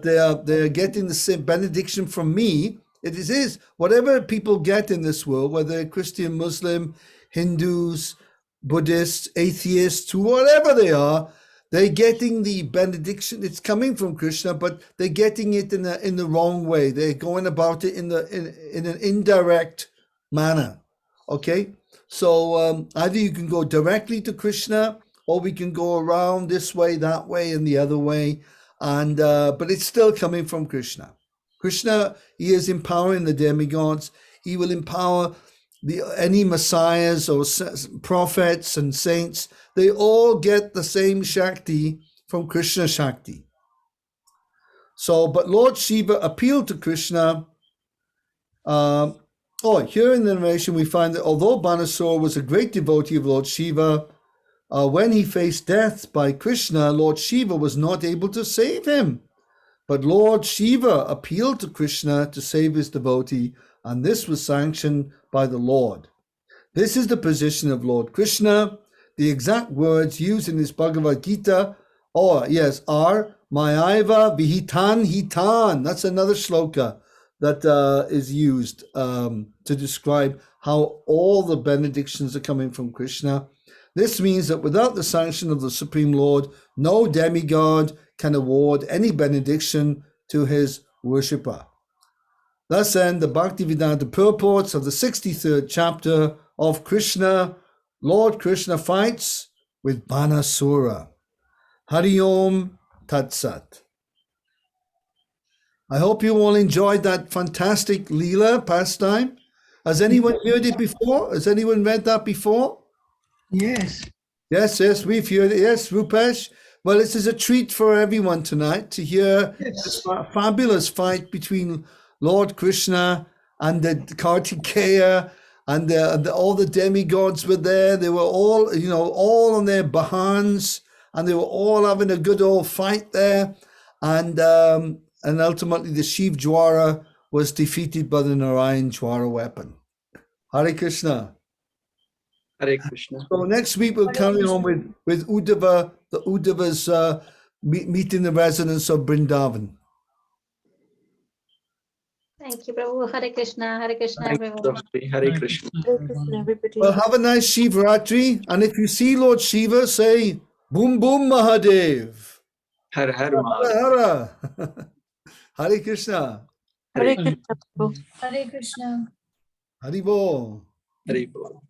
they are getting the same benediction from me. It is whatever people get in this world, whether they're Christian, Muslim, Hindus, Buddhists, atheists, whatever they are, they're getting the benediction. It's coming from Krishna, but they're getting it in the wrong way. They're going about it in an indirect manner. Okay, so either you can go directly to Krishna, or we can go around this way, that way, and the other way, and but it's still coming from Krishna. Krishna, he is empowering the demigods. He will empower any messiahs or prophets and saints. They all get the same Shakti from Krishna Shakti. So, but Lord Shiva appealed to Krishna. Here in the narration we find that although Banasura was a great devotee of Lord Shiva, when he faced death by Krishna, Lord Shiva was not able to save him. But Lord Shiva appealed to Krishna to save his devotee, and this was sanctioned by the Lord. This is the position of Lord Krishna. The exact words used in this Bhagavad Gita are Mayaiva Vihitan Hitan. That's another shloka that is used to describe how all the benedictions are coming from Krishna. This means that without the sanction of the Supreme Lord, no demigod can award any benediction to his worshipper. Thus end the Bhaktivedanta purports of the 63rd chapter of Krishna. Lord Krishna fights with Banasura. Hari Om Tat Sat. I hope you all enjoyed that fantastic Leela pastime. Has anyone heard it before? Has anyone read that before? Yes. Yes, we've heard it. Yes, Rupesh. Well, this is a treat for everyone tonight to hear this fabulous fight between Lord Krishna and the Kartikeya, and all the demigods were there. They were all, all on their bahans, and they were all having a good old fight there. And ultimately the Shiv Jwara was defeated by the Narayan Jwara weapon. Hare Krishna. Hare Krishna. So next week we'll carry on with Uddhava, the Uddhavas meeting the residents of Vrindavan. Thank you, Prabhu. Hare Krishna, Thank you, everyone. Prabhuji. Hare Krishna. Hare Krishna, everybody. Well, have a nice Shivratri, and if you see Lord Shiva, say Boom Boom Mahadev. Har Har Hara Mahadev. Hara. Hare Krishna. Hare Krishna. Hare Krishna. Hari Bol. Hare Bol.